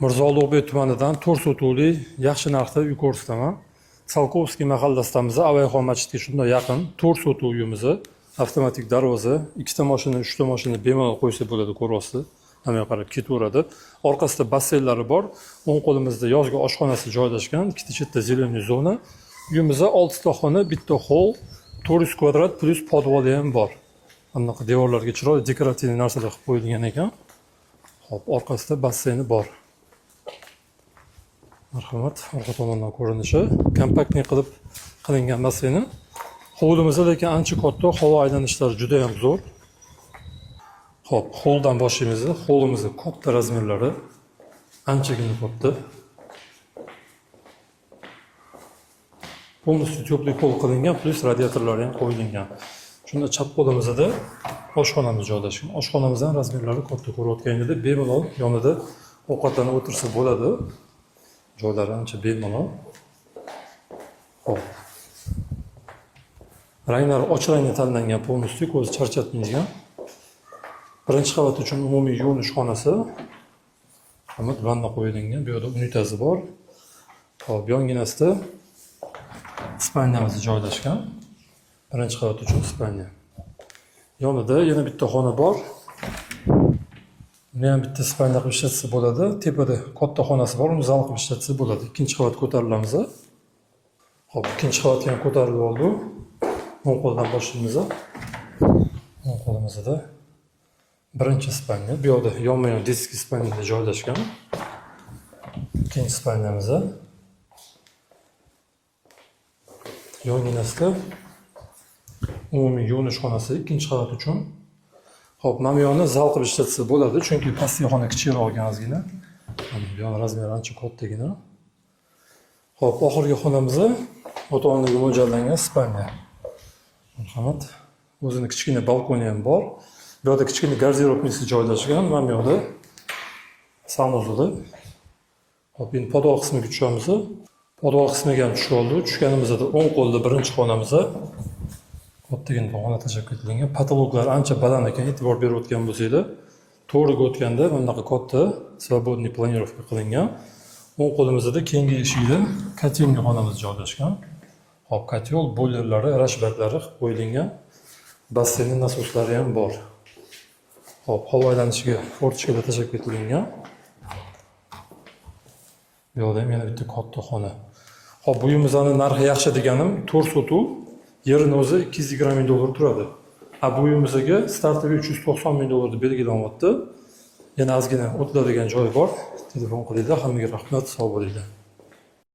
Mirzo Ulug'bek tumanidan 4 sotuvli yaxshi narxda uy ko'rsataman. Salkovskiy mahallasimiz Avayxon masjidga shunday yaqin 4 sotuv uyimiz, avtomatik darvoza, 2 ta mashina, 3 ta mashina bemalol qo'ysa bo'ladi, ko'ryapsiz. Hamma qarab ketaveradi. Orqasida basseynlari bor. O'ng qo'limizda yozgi oshxonasi joylashgan, ikkita chetda zelenyay zona. Uyimizda 6 ta xona, bitta hol, 400 kvadrat plus podvoli ham bor. Bunaqa devorlarga chiroyli dekorativ narsalar qilib qo'yilgan ekan. Hop, orqasida basseyni bor. Marhamat, orqa tomondan ko'rinishi kompaktni qilib qilingan basseyni. Hovlimizda lekin ancha katta, havo aylanishlari juda ham zo'r. Hop, holdan boshlaymiz. Holimizni katta razmerlari anchagina katta. Полностью теплый pol qilingan, plus radiatorlari ham qo'yilgan. Shunda chap qo'limizda oshxonamiz joylashgan. Oshxonamizdan razmerlari katta, ko'rayotganingizdek bemalol yonida ovqatlanib o'tirsa bo'ladi. Joylari ancha bemalol. Hop. Ranglari och rangni tanlangan, полностью ko'z charchatmaydigan. Birinchi qavat uchun umumiy yuvinish xonasi. Hamma vanna qo'yilgan. Bu yerda unitazi bor. Hop, yonginasida spalnyamiz joylashgan. Birinchi qavat uchun spalnya. Yonida yana bitta xona bor. Buni ham bitta spalnya qilib ishlatsa bo'ladi. Tepada katta xonasi bor, uni zal qilib ishlatsa bo'ladi. Ikkinchi qavat ko'tarilamiz. Hop, ikkinchi qavatga ham ko'tarilib oldi. O'ng qo'ldan boshlaymiz. O'ng qo'limizda birinchi spalnya. Bu yerda yonma-yon diski spalnyada joylashgan. Ikkinchi spalnyamiz. Yonginasida umumiy yuvinish xonasi ikkinchi qavat uchun. Hop, mana bu yerni zal qilib ishlatsa bo'ladi, chunki pastki xona kichikroq ekan ozgina. Mana bu yer razmeri ancha kattagina. Hop, oxirgi xonamiz o'ta-o'rniga mo'ljallangan spalnya. Marhamat. O'zini kichkina balkoni ham bor. Bu yerda kichkina garderobnisi joylashgan. Mana bu yerda sanuzli. Hop, endi podval qismiga tushamiz. Podval qismiga ham tushib oldi. Tushganimizda o'ng qo'lda birinchi xonamiz. Kattagina xona tashkil etilgan. Patologlar ancha baland ekan, e'tibor berib o'tgan bo'lsanglar. To'g'riga o'tganda bunaqa katta, svobodniy planirovka qilingan. O'ng qo'limizda keyingi eshikda kotelniy xonamiz joylashgan. Hop, kotel, boylerlari, rashbatlari qo'yilgan. Basseyn nasoslari ham bor. Hop, havo aylanishiga fortchkalar tashkil etilgan. Bu yerda ham yana bitta katta xona. Hop, bu uyimizning narxi yaxshi deganim 4 sotuv, yerini o'zi 220 ming dollar turadi. Bu uyimizga startoviy 390 ming dollarda belgilanyapti. Yana ozgina o'tiladigan joyi bor. Telefon qilinglar, hammaga rahmat, sog' bo'linglar.